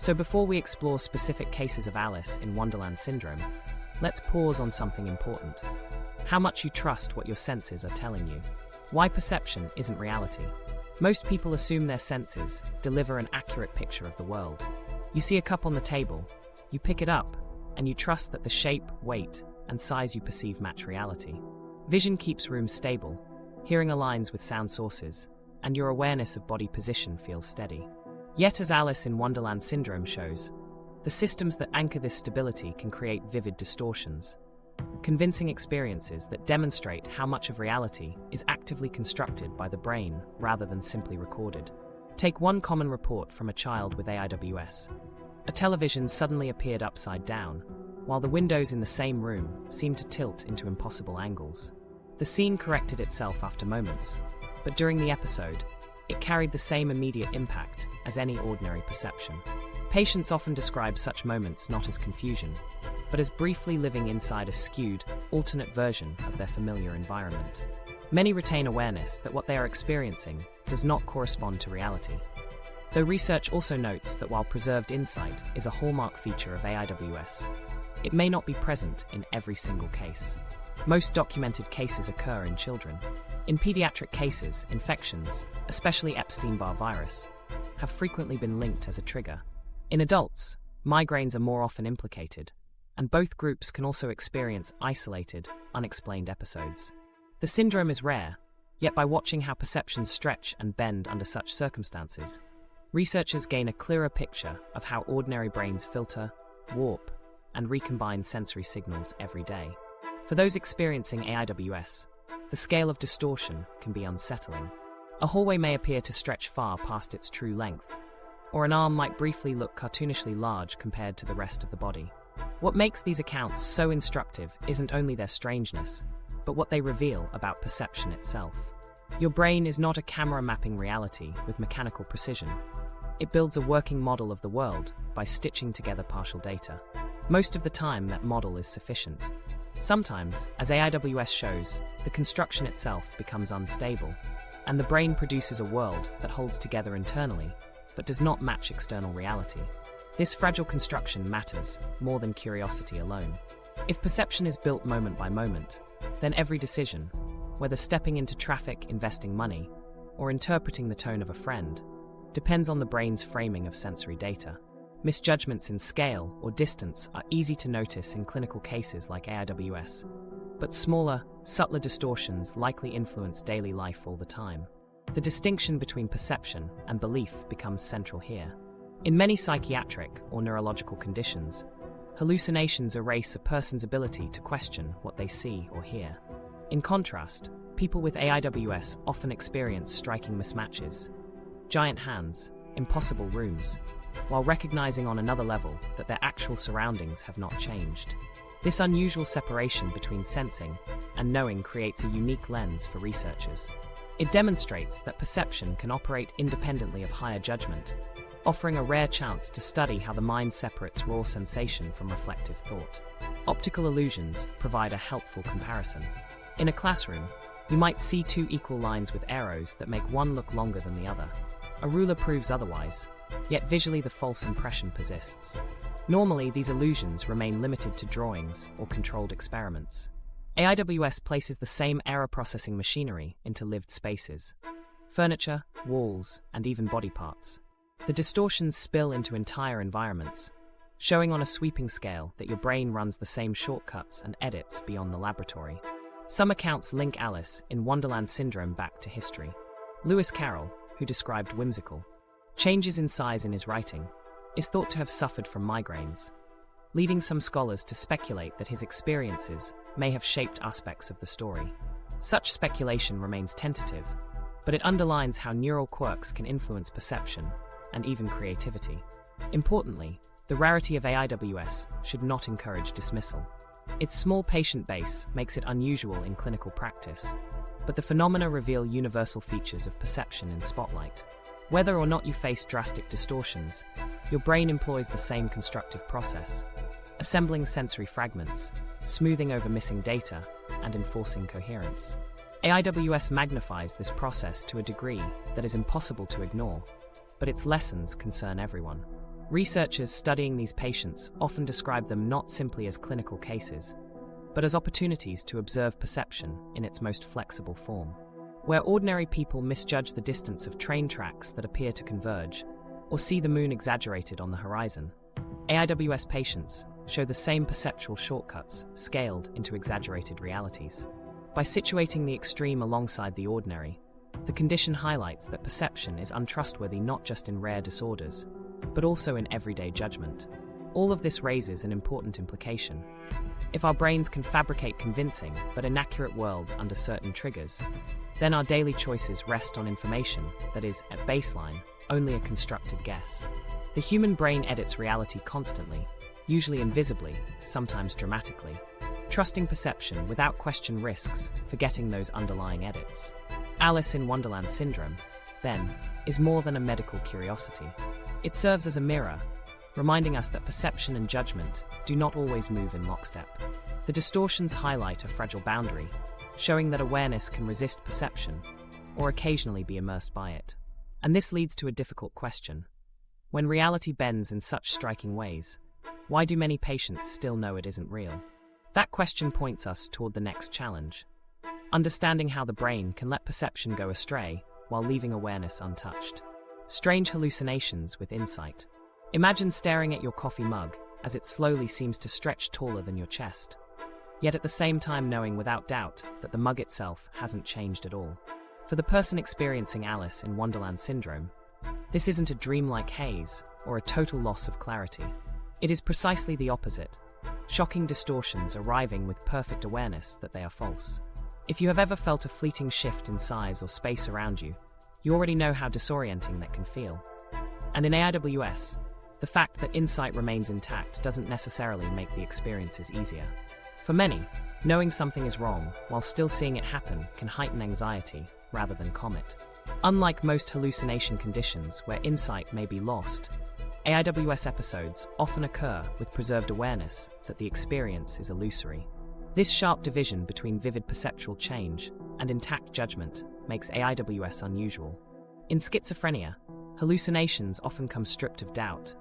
So before we explore specific cases of Alice in Wonderland Syndrome, let's pause on something important. How much you trust what your senses are telling you. Why perception isn't reality. Most people assume their senses deliver an accurate picture of the world. You see a cup on the table, you pick it up, and you trust that the shape, weight, and size you perceive match reality. Vision keeps rooms stable, hearing aligns with sound sources, and your awareness of body position feels steady. Yet, as Alice in Wonderland Syndrome shows, the systems that anchor this stability can create vivid distortions, convincing experiences that demonstrate how much of reality is actively constructed by the brain rather than simply recorded. Take one common report from a child with AIWS. A television suddenly appeared upside down, while the windows in the same room seemed to tilt into impossible angles. The scene corrected itself after moments, but during the episode, it carried the same immediate impact as any ordinary perception. Patients often describe such moments not as confusion, but as briefly living inside a skewed, alternate version of their familiar environment. Many retain awareness that what they are experiencing does not correspond to reality. Though research also notes that while preserved insight is a hallmark feature of AIWS, it may not be present in every single case. Most documented cases occur in children. In pediatric cases, infections, especially Epstein-Barr virus, have frequently been linked as a trigger. In adults, migraines are more often implicated, and both groups can also experience isolated, unexplained episodes. The syndrome is rare, yet by watching how perceptions stretch and bend under such circumstances, researchers gain a clearer picture of how ordinary brains filter, warp, and recombine sensory signals every day. For those experiencing AIWS, the scale of distortion can be unsettling. A hallway may appear to stretch far past its true length, or an arm might briefly look cartoonishly large compared to the rest of the body. What makes these accounts so instructive isn't only their strangeness, but what they reveal about perception itself. Your brain is not a camera mapping reality with mechanical precision. It builds a working model of the world by stitching together partial data. Most of the time, that model is sufficient. Sometimes, as AIWS shows, the construction itself becomes unstable, and the brain produces a world that holds together internally, but does not match external reality. This fragile construction matters more than curiosity alone. If perception is built moment by moment, then every decision, whether stepping into traffic, investing money, or interpreting the tone of a friend, depends on the brain's framing of sensory data. Misjudgments in scale or distance are easy to notice in clinical cases like AIWS, but smaller, subtler distortions likely influence daily life all the time. The distinction between perception and belief becomes central here. In many psychiatric or neurological conditions, hallucinations erase a person's ability to question what they see or hear. In contrast, people with AIWS often experience striking mismatches, giant hands, impossible rooms, while recognizing on another level that their actual surroundings have not changed. This unusual separation between sensing and knowing creates a unique lens for researchers. It demonstrates that perception can operate independently of higher judgment, offering a rare chance to study how the mind separates raw sensation from reflective thought. Optical illusions provide a helpful comparison. In a classroom, you might see two equal lines with arrows that make one look longer than the other. A ruler proves otherwise, yet visually the false impression persists. Normally, these illusions remain limited to drawings or controlled experiments. AIWS places the same error processing machinery into lived spaces, furniture, walls, and even body parts. The distortions spill into entire environments, showing on a sweeping scale that your brain runs the same shortcuts and edits beyond the laboratory. Some accounts link Alice in Wonderland Syndrome back to history. Lewis Carroll, who described whimsical changes in size in his writing, is thought to have suffered from migraines, leading some scholars to speculate that his experiences may have shaped aspects of the story. Such speculation remains tentative, but it underlines how neural quirks can influence perception and even creativity. Importantly, the rarity of AIWS should not encourage dismissal. Its small patient base makes it unusual in clinical practice, but the phenomena reveal universal features of perception in spotlight. Whether or not you face drastic distortions, your brain employs the same constructive process, assembling sensory fragments, smoothing over missing data, and enforcing coherence. AIWS magnifies this process to a degree that is impossible to ignore, but its lessons concern everyone. Researchers studying these patients often describe them not simply as clinical cases, but as opportunities to observe perception in its most flexible form. Where ordinary people misjudge the distance of train tracks that appear to converge, or see the moon exaggerated on the horizon, AIWS patients show the same perceptual shortcuts scaled into exaggerated realities. By situating the extreme alongside the ordinary, the condition highlights that perception is untrustworthy not just in rare disorders, but also in everyday judgment. All of this raises an important implication. If our brains can fabricate convincing but inaccurate worlds under certain triggers, then our daily choices rest on information that is, at baseline, only a constructed guess. The human brain edits reality constantly, usually invisibly, sometimes dramatically. Trusting perception without question risks forgetting those underlying edits. Alice in Wonderland Syndrome, then, is more than a medical curiosity. It serves as a mirror, reminding us that perception and judgment do not always move in lockstep. The distortions highlight a fragile boundary, showing that awareness can resist perception, or occasionally be immersed by it. And this leads to a difficult question. When reality bends in such striking ways, why do many patients still know it isn't real? That question points us toward the next challenge: understanding how the brain can let perception go astray while leaving awareness untouched. Strange hallucinations with insight. Imagine staring at your coffee mug as it slowly seems to stretch taller than your chest, yet at the same time knowing without doubt that the mug itself hasn't changed at all. For the person experiencing Alice in Wonderland Syndrome, this isn't a dreamlike haze or a total loss of clarity. It is precisely the opposite: shocking distortions arriving with perfect awareness that they are false. If you have ever felt a fleeting shift in size or space around you, you already know how disorienting that can feel. And in AIWS, the fact that insight remains intact doesn't necessarily make the experiences easier. For many, knowing something is wrong while still seeing it happen can heighten anxiety rather than calm it. Unlike most hallucination conditions where insight may be lost, AIWS episodes often occur with preserved awareness that the experience is illusory. This sharp division between vivid perceptual change and intact judgment makes AIWS unusual. In schizophrenia, hallucinations often come stripped of doubt.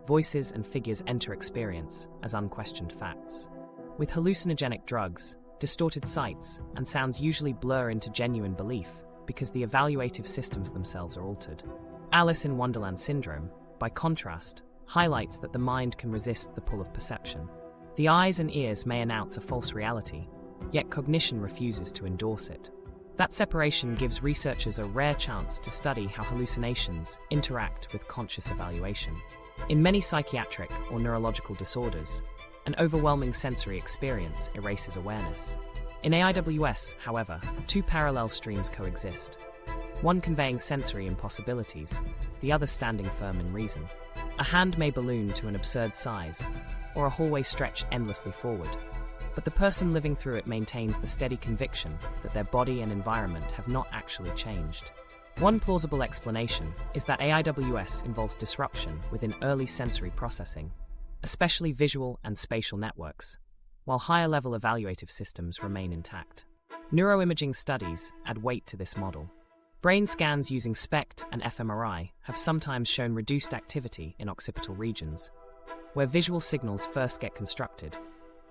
Voices and figures enter experience as unquestioned facts. With hallucinogenic drugs, distorted sights and sounds usually blur into genuine belief because the evaluative systems themselves are altered. Alice in Wonderland Syndrome, by contrast, highlights that the mind can resist the pull of perception. The eyes and ears may announce a false reality, yet cognition refuses to endorse it. That separation gives researchers a rare chance to study how hallucinations interact with conscious evaluation. In many psychiatric or neurological disorders, an overwhelming sensory experience erases awareness. In AIWS, however, two parallel streams coexist, one conveying sensory impossibilities, the other standing firm in reason. A hand may balloon to an absurd size, or a hallway stretch endlessly forward, but the person living through it maintains the steady conviction that their body and environment have not actually changed. One plausible explanation is that AIWS involves disruption within early sensory processing, especially visual and spatial networks, while higher-level evaluative systems remain intact. Neuroimaging studies add weight to this model. Brain scans using SPECT and fMRI have sometimes shown reduced activity in occipital regions, where visual signals first get constructed,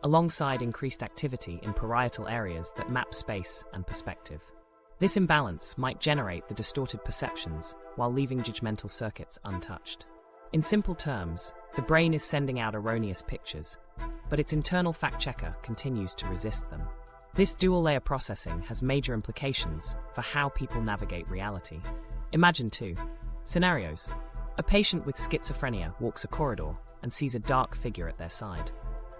alongside increased activity in parietal areas that map space and perspective. This imbalance might generate the distorted perceptions while leaving judgmental circuits untouched. In simple terms, the brain is sending out erroneous pictures, but its internal fact-checker continues to resist them. This dual-layer processing has major implications for how people navigate reality. Imagine two scenarios. A patient with schizophrenia walks a corridor and sees a dark figure at their side.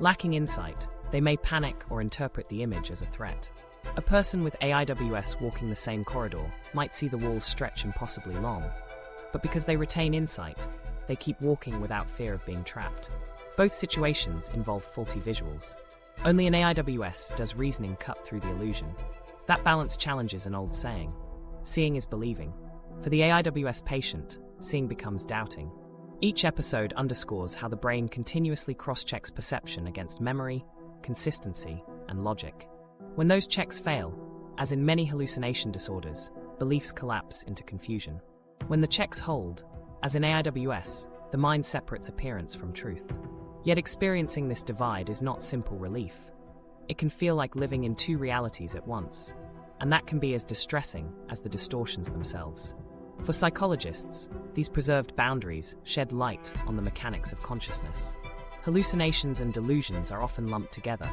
Lacking insight, they may panic or interpret the image as a threat. A person with AIWS walking the same corridor might see the walls stretch impossibly long, but because they retain insight, they keep walking without fear of being trapped. Both situations involve faulty visuals. Only in AIWS does reasoning cut through the illusion. That balance challenges an old saying: seeing is believing. For the AIWS patient, seeing becomes doubting. Each episode underscores how the brain continuously cross-checks perception against memory, consistency, and logic. When those checks fail, as in many hallucination disorders, beliefs collapse into confusion. When the checks hold, as in AIWS, the mind separates appearance from truth. Yet experiencing this divide is not simple relief. It can feel like living in two realities at once, and that can be as distressing as the distortions themselves. For psychologists, these preserved boundaries shed light on the mechanics of consciousness. Hallucinations and delusions are often lumped together,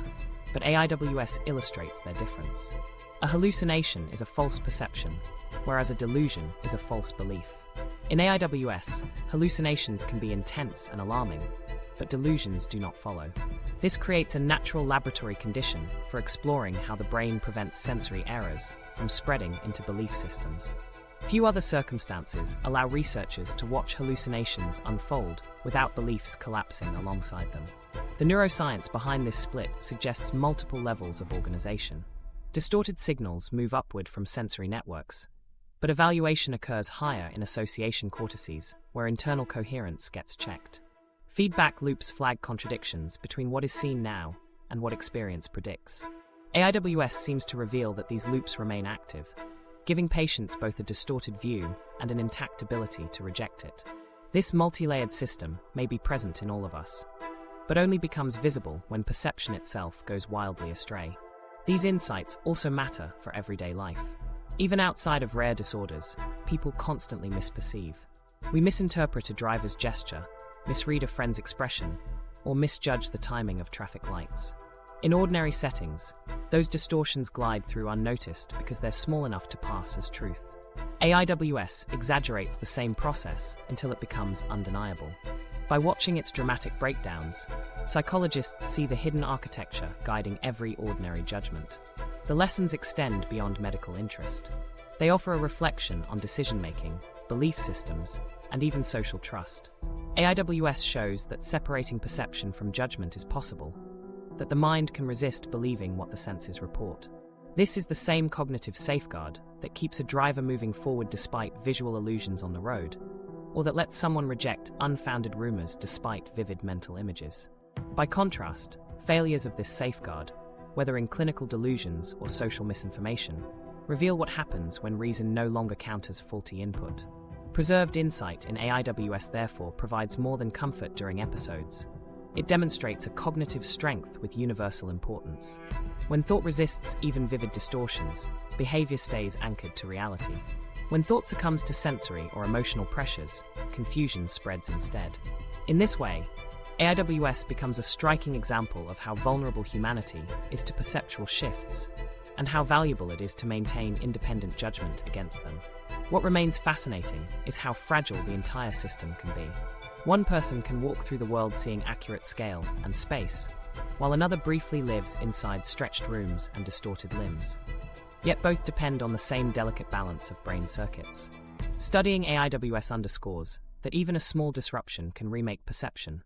but AIWS illustrates their difference. A hallucination is a false perception, whereas a delusion is a false belief. In AIWS, hallucinations can be intense and alarming, but delusions do not follow. This creates a natural laboratory condition for exploring how the brain prevents sensory errors from spreading into belief systems. Few other circumstances allow researchers to watch hallucinations unfold without beliefs collapsing alongside them. The neuroscience behind this split suggests multiple levels of organization. Distorted signals move upward from sensory networks, but evaluation occurs higher in association cortices, where internal coherence gets checked. Feedback loops flag contradictions between what is seen now and what experience predicts. AIWS seems to reveal that these loops remain active, giving patients both a distorted view and an intact ability to reject it. This multi-layered system may be present in all of us, but only becomes visible when perception itself goes wildly astray. These insights also matter for everyday life. Even outside of rare disorders, people constantly misperceive. We misinterpret a driver's gesture, misread a friend's expression, or misjudge the timing of traffic lights. In ordinary settings, those distortions glide through unnoticed because they're small enough to pass as truth. AIWS exaggerates the same process until it becomes undeniable. By watching its dramatic breakdowns, psychologists see the hidden architecture guiding every ordinary judgment. The lessons extend beyond medical interest. They offer a reflection on decision-making, belief systems, and even social trust. AIWS shows that separating perception from judgment is possible, that the mind can resist believing what the senses report. This is the same cognitive safeguard that keeps a driver moving forward despite visual illusions on the road, or that lets someone reject unfounded rumors despite vivid mental images. By contrast, failures of this safeguard, whether in clinical delusions or social misinformation, reveal what happens when reason no longer counters faulty input. Preserved insight in AIWS therefore provides more than comfort during episodes. It demonstrates a cognitive strength with universal importance. When thought resists even vivid distortions, behavior stays anchored to reality. When thought succumbs to sensory or emotional pressures, confusion spreads instead. In this way, AIWS becomes a striking example of how vulnerable humanity is to perceptual shifts, and how valuable it is to maintain independent judgment against them. What remains fascinating is how fragile the entire system can be. One person can walk through the world seeing accurate scale and space, while another briefly lives inside stretched rooms and distorted limbs. Yet both depend on the same delicate balance of brain circuits. Studying AIWS underscores that even a small disruption can remake perception,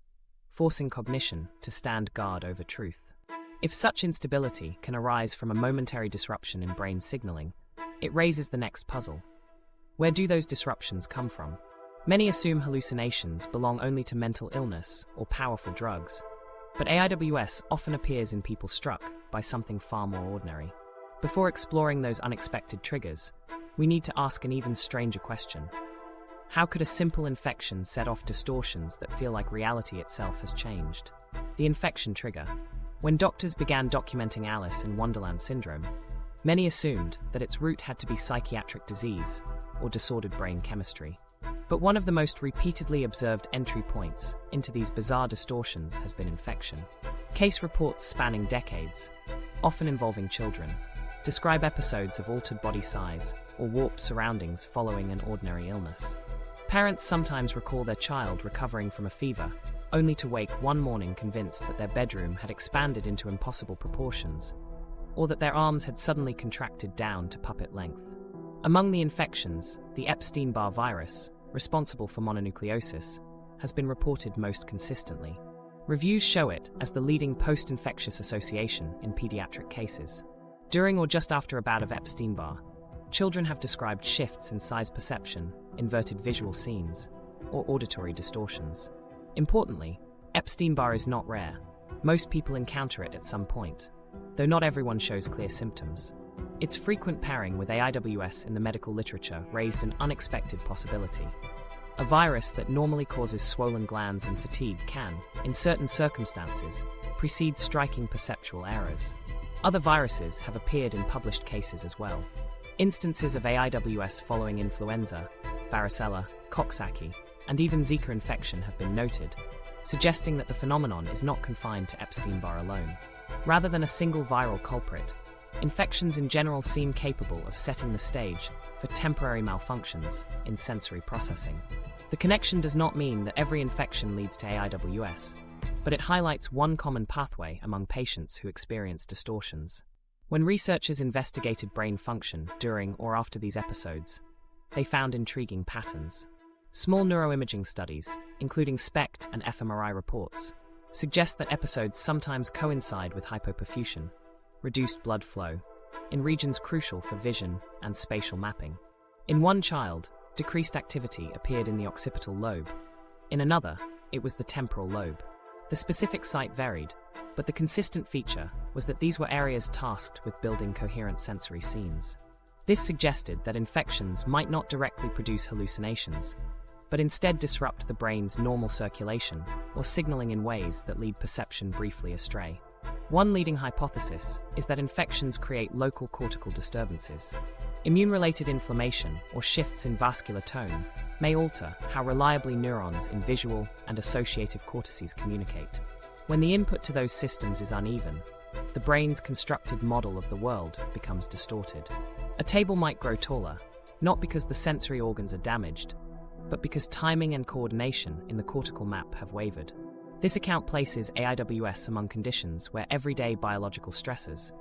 forcing cognition to stand guard over truth. If such instability can arise from a momentary disruption in brain signaling, it raises the next puzzle. Where do those disruptions come from? Many assume hallucinations belong only to mental illness or powerful drugs, but AIWS often appears in people struck by something far more ordinary. Before exploring those unexpected triggers, we need to ask an even stranger question. How could a simple infection set off distortions that feel like reality itself has changed? The infection trigger. When doctors began documenting Alice in Wonderland Syndrome, many assumed that its root had to be psychiatric disease or disordered brain chemistry. But one of the most repeatedly observed entry points into these bizarre distortions has been infection. Case reports spanning decades, often involving children, describe episodes of altered body size or warped surroundings following an ordinary illness. Parents sometimes recall their child recovering from a fever, only to wake one morning convinced that their bedroom had expanded into impossible proportions, or that their arms had suddenly contracted down to puppet length. Among the infections, the Epstein-Barr virus, responsible for mononucleosis, has been reported most consistently. Reviews show it as the leading post-infectious association in pediatric cases. During or just after a bout of Epstein-Barr, children have described shifts in size perception, inverted visual scenes, or auditory distortions. Importantly, Epstein-Barr is not rare. Most people encounter it at some point, though not everyone shows clear symptoms. Its frequent pairing with AIWS in the medical literature raised an unexpected possibility. A virus that normally causes swollen glands and fatigue can, in certain circumstances, precede striking perceptual errors. Other viruses have appeared in published cases as well. Instances of AIWS following influenza, varicella, Coxsackie, and even Zika infection have been noted, suggesting that the phenomenon is not confined to Epstein-Barr alone. Rather than a single viral culprit, infections in general seem capable of setting the stage for temporary malfunctions in sensory processing. The connection does not mean that every infection leads to AIWS, but it highlights one common pathway among patients who experience distortions. When researchers investigated brain function during or after these episodes, they found intriguing patterns. Small neuroimaging studies, including SPECT and fMRI reports, suggest that episodes sometimes coincide with hypoperfusion, reduced blood flow, in regions crucial for vision and spatial mapping. In one child, decreased activity appeared in the occipital lobe. In another, it was the temporal lobe. The specific site varied, but the consistent feature was that these were areas tasked with building coherent sensory scenes. This suggested that infections might not directly produce hallucinations, but instead disrupt the brain's normal circulation or signaling in ways that lead perception briefly astray. One leading hypothesis is that infections create local cortical disturbances. Immune-related inflammation or shifts in vascular tone may alter how reliably neurons in visual and associative cortices communicate. When the input to those systems is uneven, the brain's constructed model of the world becomes distorted. A table might grow taller, not because the sensory organs are damaged, but because timing and coordination in the cortical map have wavered. This account places AIWS among conditions where everyday biological stresses,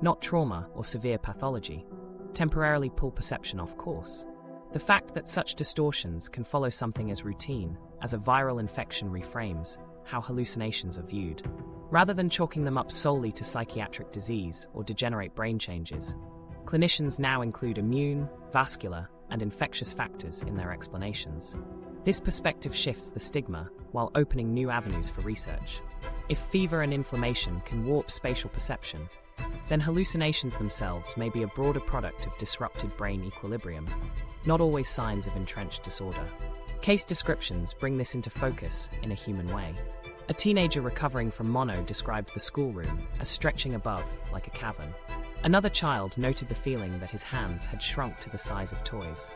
not trauma or severe pathology, temporarily pull perception off course. The fact that such distortions can follow something as routine as a viral infection reframes how hallucinations are viewed. Rather than chalking them up solely to psychiatric disease or degenerate brain changes, clinicians now include immune, vascular, and infectious factors in their explanations. This perspective shifts the stigma while opening new avenues for research. If fever and inflammation can warp spatial perception, then hallucinations themselves may be a broader product of disrupted brain equilibrium, not always signs of entrenched disorder. Case descriptions bring this into focus in a human way. A teenager recovering from mono described the schoolroom as stretching above like a cavern. Another child noted the feeling that his hands had shrunk to the size of toys.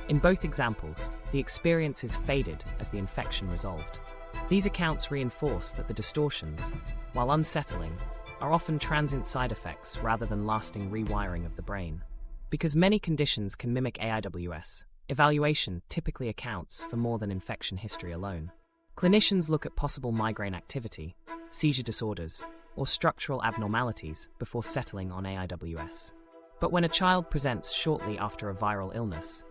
In both examples, the experiences faded as the infection resolved. These accounts reinforce that the distortions, while unsettling, are often transient side effects rather than lasting rewiring of the brain. Because many conditions can mimic AIWS, evaluation typically accounts for more than infection history alone. Clinicians look at possible migraine activity, seizure disorders, or structural abnormalities before settling on AIWS. But when a child presents shortly after a viral illness,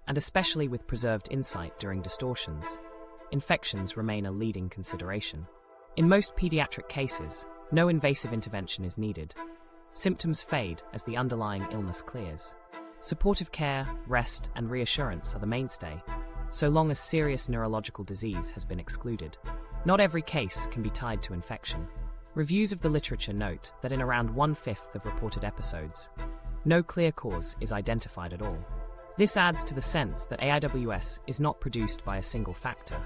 and especially with preserved insight during distortions, infections remain a leading consideration. In most pediatric cases, no invasive intervention is needed. Symptoms fade as the underlying illness clears. Supportive care, rest, and reassurance are the mainstay, so long as serious neurological disease has been excluded. Not every case can be tied to infection. Reviews of the literature note that in around 1/5 of reported episodes, no clear cause is identified at all. This adds to the sense that AIWS is not produced by a single factor,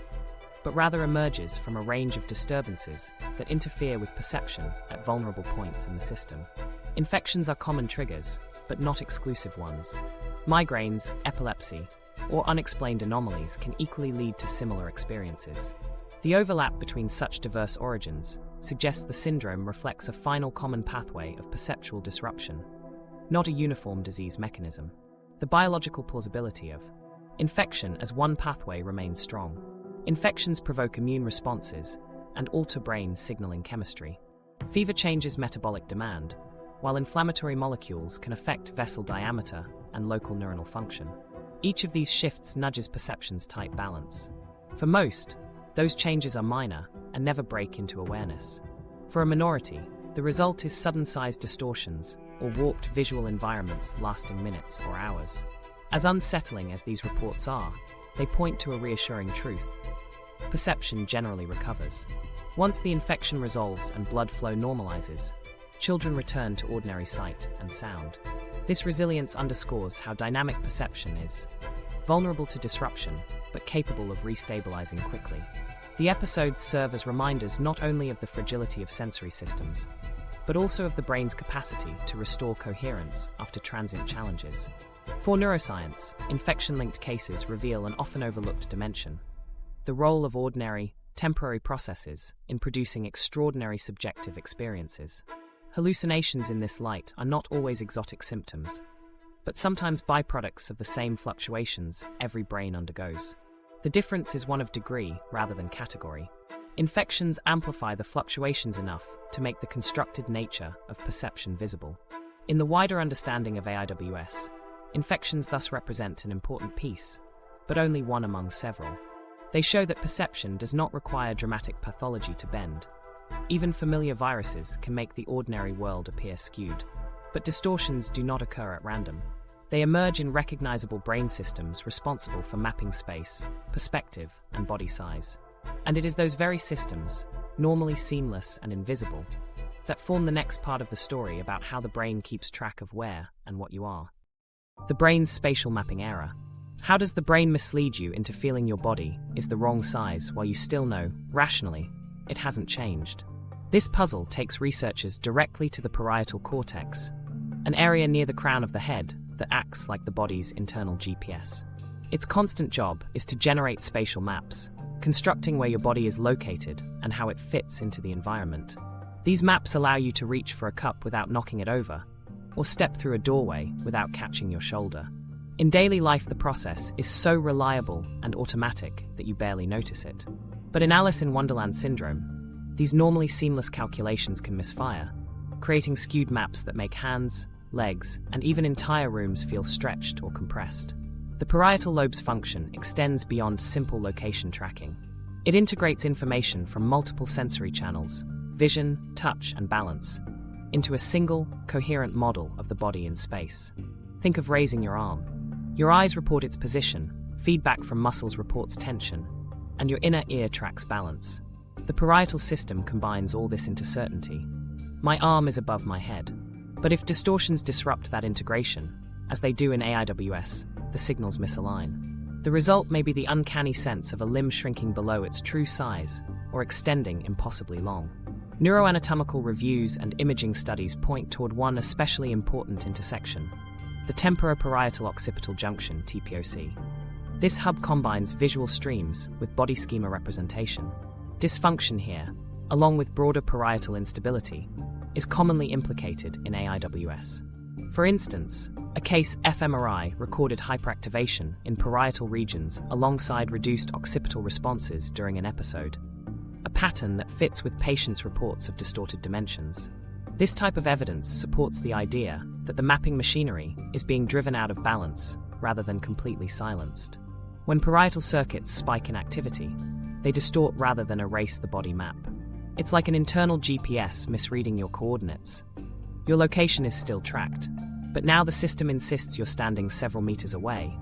but rather emerges from a range of disturbances that interfere with perception at vulnerable points in the system. Infections are common triggers, but not exclusive ones. Migraines, epilepsy, or unexplained anomalies can equally lead to similar experiences. The overlap between such diverse origins suggests the syndrome reflects a final common pathway of perceptual disruption, not a uniform disease mechanism. The biological plausibility of infection as one pathway remains strong. Infections provoke immune responses and alter brain signaling chemistry. Fever changes metabolic demand, while inflammatory molecules can affect vessel diameter and local neuronal function. Each of these shifts nudges perception's tight balance. For most, those changes are minor and never break into awareness. For a minority, the result is sudden-sized distortions or warped visual environments lasting minutes or hours. As unsettling as these reports are, they point to a reassuring truth. Perception generally recovers. Once the infection resolves and blood flow normalizes, children return to ordinary sight and sound. This resilience underscores how dynamic perception is, vulnerable to disruption, but capable of restabilizing quickly. The episodes serve as reminders not only of the fragility of sensory systems, but also of the brain's capacity to restore coherence after transient challenges. For neuroscience, infection-linked cases reveal an often overlooked dimension: the role of ordinary, temporary processes in producing extraordinary subjective experiences. Hallucinations in this light are not always exotic symptoms, but sometimes byproducts of the same fluctuations every brain undergoes. The difference is one of degree rather than category. Infections amplify the fluctuations enough to make the constructed nature of perception visible. In the wider understanding of AIWS, infections thus represent an important piece, but only one among several. They show that perception does not require dramatic pathology to bend. Even familiar viruses can make the ordinary world appear skewed. But distortions do not occur at random. They emerge in recognizable brain systems responsible for mapping space, perspective, and body size. And it is those very systems, normally seamless and invisible, that form the next part of the story about how the brain keeps track of where and what you are. The brain's spatial mapping error. How does the brain mislead you into feeling your body is the wrong size while you still know, rationally, it hasn't changed? This puzzle takes researchers directly to the parietal cortex, an area near the crown of the head that acts like the body's internal GPS. Its constant job is to generate spatial maps, constructing where your body is located and how it fits into the environment. These maps allow you to reach for a cup without knocking it over, or step through a doorway without catching your shoulder. In daily life, the process is so reliable and automatic that you barely notice it. But in Alice in Wonderland Syndrome, these normally seamless calculations can misfire, creating skewed maps that make hands, legs, and even entire rooms feel stretched or compressed. The parietal lobe's function extends beyond simple location tracking. It integrates information from multiple sensory channels, vision, touch, and balance, into a single, coherent model of the body in space. Think of raising your arm. Your eyes report its position, feedback from muscles reports tension, and your inner ear tracks balance. The parietal system combines all this into certainty. My arm is above my head. But if distortions disrupt that integration, as they do in AIWS, the signals misalign. The result may be the uncanny sense of a limb shrinking below its true size or extending impossibly long. Neuroanatomical reviews and imaging studies point toward one especially important intersection: the temporoparietal-occipital junction (TPOC). This hub combines visual streams with body schema representation. Dysfunction here, along with broader parietal instability, is commonly implicated in AIWS. For instance, a case fMRI recorded hyperactivation in parietal regions alongside reduced occipital responses during an episode, a pattern that fits with patients' reports of distorted dimensions. This type of evidence supports the idea that the mapping machinery is being driven out of balance rather than completely silenced. When parietal circuits spike in activity, they distort rather than erase the body map. It's like an internal GPS misreading your coordinates. Your location is still tracked, but now the system insists you're standing several meters away,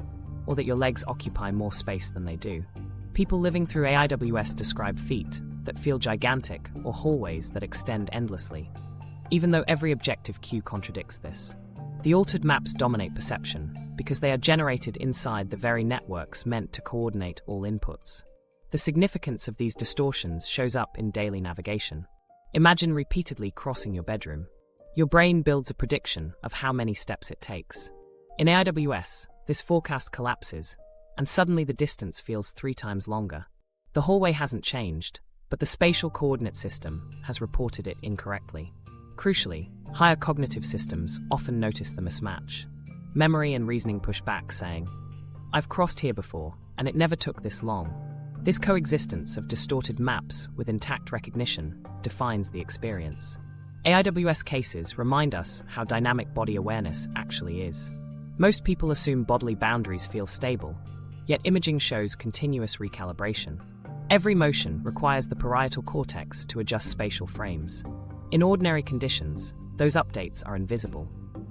or that your legs occupy more space than they do. People living through AIWS describe feet that feel gigantic or hallways that extend endlessly, even though every objective cue contradicts this. The altered maps dominate perception because they are generated inside the very networks meant to coordinate all inputs. The significance of these distortions shows up in daily navigation. Imagine repeatedly crossing your bedroom. Your brain builds a prediction of how many steps it takes. In AIWS, this forecast collapses, and suddenly the distance feels 3 times longer. The hallway hasn't changed, but the spatial coordinate system has reported it incorrectly. Crucially, higher cognitive systems often notice the mismatch. Memory and reasoning push back, saying, "I've crossed here before, and it never took this long." This coexistence of distorted maps with intact recognition defines the experience. AIWS cases remind us how dynamic body awareness actually is. Most people assume bodily boundaries feel stable, yet imaging shows continuous recalibration. Every motion requires the parietal cortex to adjust spatial frames. In ordinary conditions, those updates are invisible.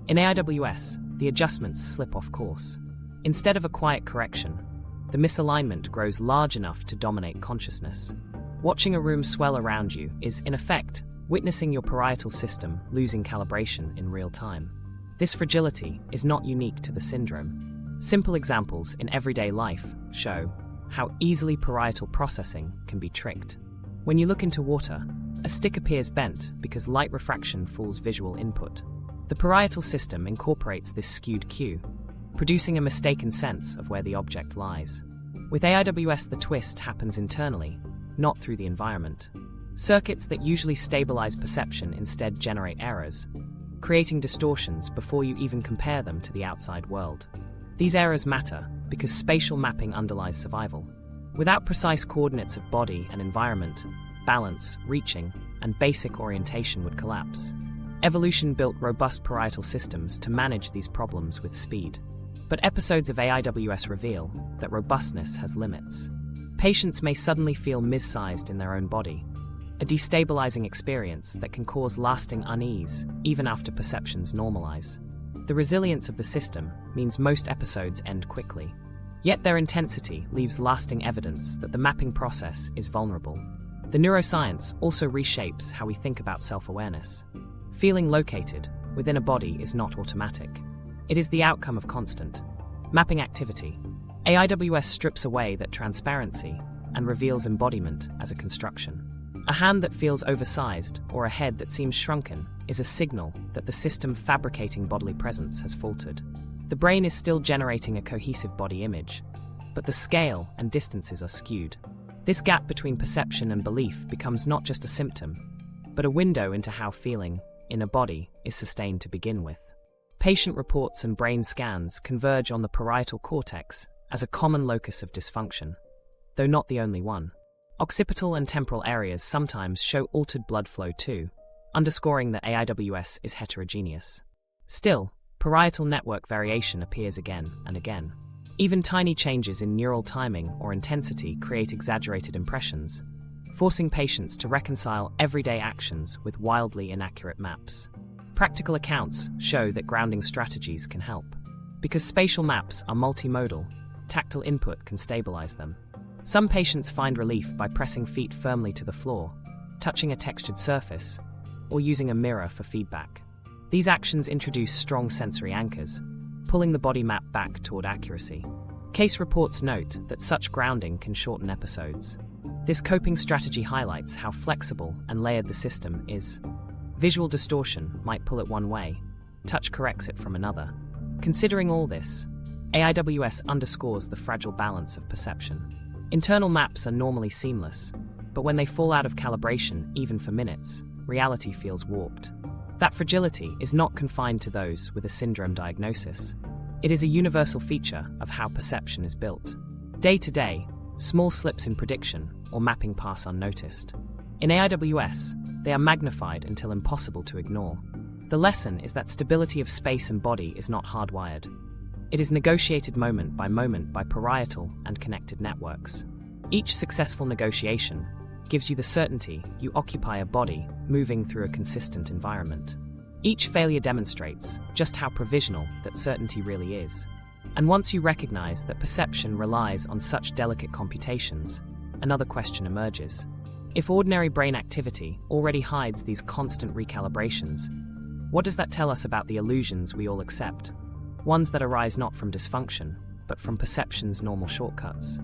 In AIWS, the adjustments slip off course. Instead of a quiet correction, the misalignment grows large enough to dominate consciousness. Watching a room swell around you is, in effect, witnessing your parietal system losing calibration in real time. This fragility is not unique to the syndrome. Simple examples in everyday life show how easily parietal processing can be tricked. When you look into water, a stick appears bent because light refraction fools visual input. The parietal system incorporates this skewed cue, producing a mistaken sense of where the object lies. With AIWS, the twist happens internally, not through the environment. Circuits that usually stabilize perception instead generate errors, creating distortions before you even compare them to the outside world. These errors matter because spatial mapping underlies survival. Without precise coordinates of body and environment, balance, reaching, and basic orientation would collapse. Evolution built robust parietal systems to manage these problems with speed. But episodes of AIWS reveal that robustness has limits. Patients may suddenly feel missized in their own body, a destabilizing experience that can cause lasting unease even after perceptions normalize. The resilience of the system means most episodes end quickly. Yet their intensity leaves lasting evidence that the mapping process is vulnerable. The neuroscience also reshapes how we think about self-awareness. Feeling located within a body is not automatic. It is the outcome of constant mapping activity. AIWS strips away that transparency and reveals embodiment as a construction. A hand that feels oversized or a head that seems shrunken is a signal that the system fabricating bodily presence has faltered. The brain is still generating a cohesive body image, but the scale and distances are skewed. This gap between perception and belief becomes not just a symptom, but a window into how feeling in a body is sustained to begin with. Patient reports and brain scans converge on the parietal cortex as a common locus of dysfunction, though not the only one. Occipital and temporal areas sometimes show altered blood flow too, underscoring that AIWS is heterogeneous. Still, parietal network variation appears again and again. Even tiny changes in neural timing or intensity create exaggerated impressions, forcing patients to reconcile everyday actions with wildly inaccurate maps. Practical accounts show that grounding strategies can help. Because spatial maps are multimodal, tactile input can stabilize them. Some patients find relief by pressing feet firmly to the floor, touching a textured surface, or using a mirror for feedback. These actions introduce strong sensory anchors, pulling the body map back toward accuracy. Case reports note that such grounding can shorten episodes. This coping strategy highlights how flexible and layered the system is. Visual distortion might pull it one way, touch corrects it from another. Considering all this, AIWS underscores the fragile balance of perception. Internal maps are normally seamless, but when they fall out of calibration, even for minutes, reality feels warped. That fragility is not confined to those with a syndrome diagnosis. It is a universal feature of how perception is built. Day to day, small slips in prediction or mapping pass unnoticed. In AIWS, they are magnified until impossible to ignore. The lesson is that stability of space and body is not hardwired. It is negotiated moment by parietal and connected networks. Each successful negotiation gives you the certainty you occupy a body moving through a consistent environment. Each failure demonstrates just how provisional that certainty really is. And once you recognize that perception relies on such delicate computations, another question emerges. If ordinary brain activity already hides these constant recalibrations, what does that tell us about the illusions we all accept? Ones that arise not from dysfunction, but from perception's normal shortcuts.